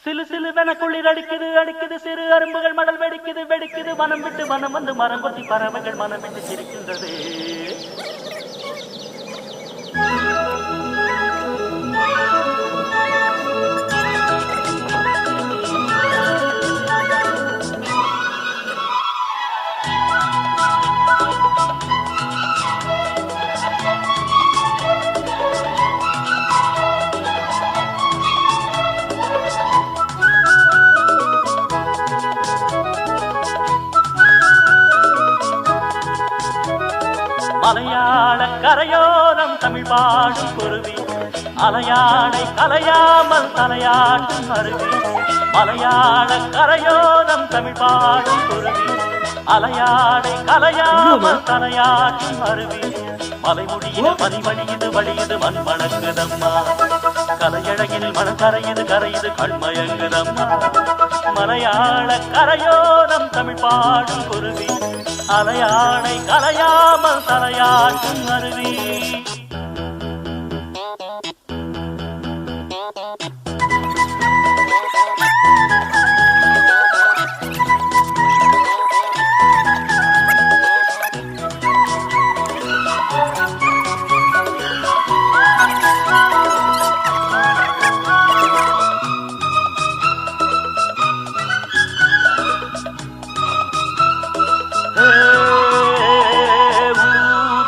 சிலு சிலுவென குளிர் அடிக்குது அடிக்குது சிறு அரும்புகள் மடல் வெடிக்குது வெடிக்குது மனம் விட்டு மனம் வந்து மரம் கொத்தி பறவைகள் மனம் விட்டு சிரிக்கின்றது. மலையாள கரையோரம் தமிழ் பாடும் குருவி அலையாளை கலையாமல் தலையாட்டும் அருவி. மலையாள கரையோரம் தமிழ் பாடும் குருவி அலையாளை கலையாமல் தலையாட்டும் அருவி. மலைமொழியில் பனிமணியது வழியது மண் மணக்குதம்மா கலையழகில் மனம் கரையுது கரையுது கண்மயங்குதம்மா. மலையாள கரையோரம் தமிழ் பாடும் குருவி அலையாளை கலையாமல் தலையாட்டும் அருவி.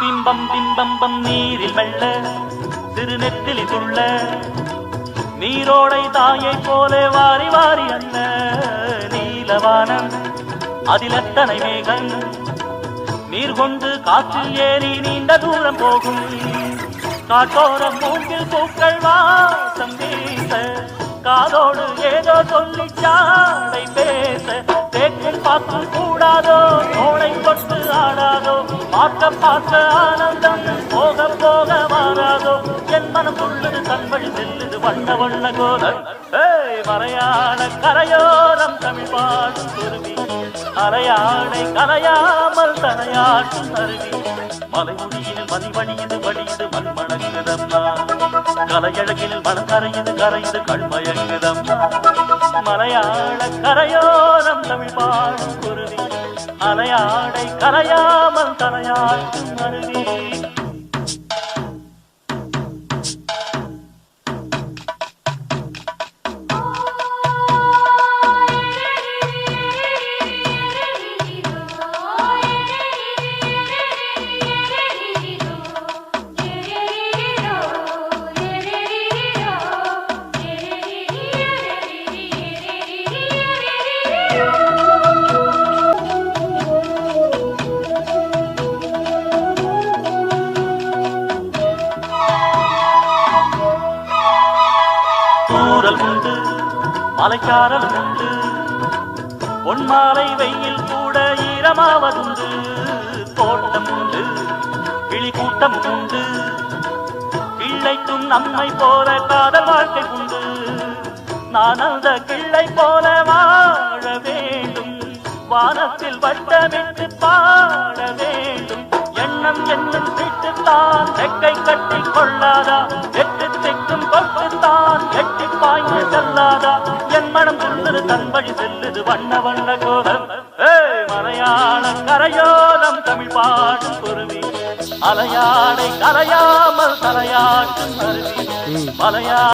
பிம்பம் பிம்பம்பம் நீரில் வெள்ள திருநெத்திலி துள்ள நீரோடை தாயை போல வாரி வாரி அல்ல நீலவானம் அதில் எத்தனை மேகம் நீர் கொண்டு காற்றில் ஏறி நீண்ட தூரம் போகும். காட்டோரம் மூங்கில் பூக்கள் வாசம் வீச காதோடு ஏதோ சொல்லி சாடை பேச தேக்கும் பார்த்து கூடாதோ தோளை தொட்டு ஆடாதோ பார்க்க பார்க்க ஆனந்தம் போக போக மாறாதோ என் மனம் உள்ளது தன்வழி செல்லுது வண்ண வண்ண கோலம். மலையாள கரையோரம் தமிழ் பாடும் குருவி அலையாளை கலையாமல் தலையாட்டும் அருவி. மலைமொழியில் மதிவழியது வழியது மண் மணங்குதம்மா கலையழகில் மனம் கரையுது கரையுது கண்மயங்குதம்மா. மலையாள கரையோரம் தமிழ் பாடும் குருவி அலையாளை கலையாமல் தலையாட்டும் அருவி. தூரல் உண்டு மலைக்காரல் உண்டு பொன்மாலை வெயில் கூட ஈரமாவதுண்டு. தோட்டம் உண்டு கிளி கூட்டம் உண்டு கிள்ளைக்கும் நம்மை போல காதல் வாழ்க்கை உண்டு. நான் அந்த கிள்ளை போல வாழ வேண்டும் வானத்தில் வட்டமிட்டு பாட வேண்டும். எண்ணம் என்னும் வீட்டுத்தான் ரெக்கை கட்டி கொள்ளாதா எட்டு திக்கும் கொட்டுத்தான் எட்டி பாய்ந்து செல்லாதா என் மனம் துள்ளுது தன்பழி செல்லுது வண்ண வண்ண கோலம். மலையாள கரையோரம் தமிழ் பாடும் குருவி அலையாளை கரையாமல் தலையாட்டும் அருவி. மலையாள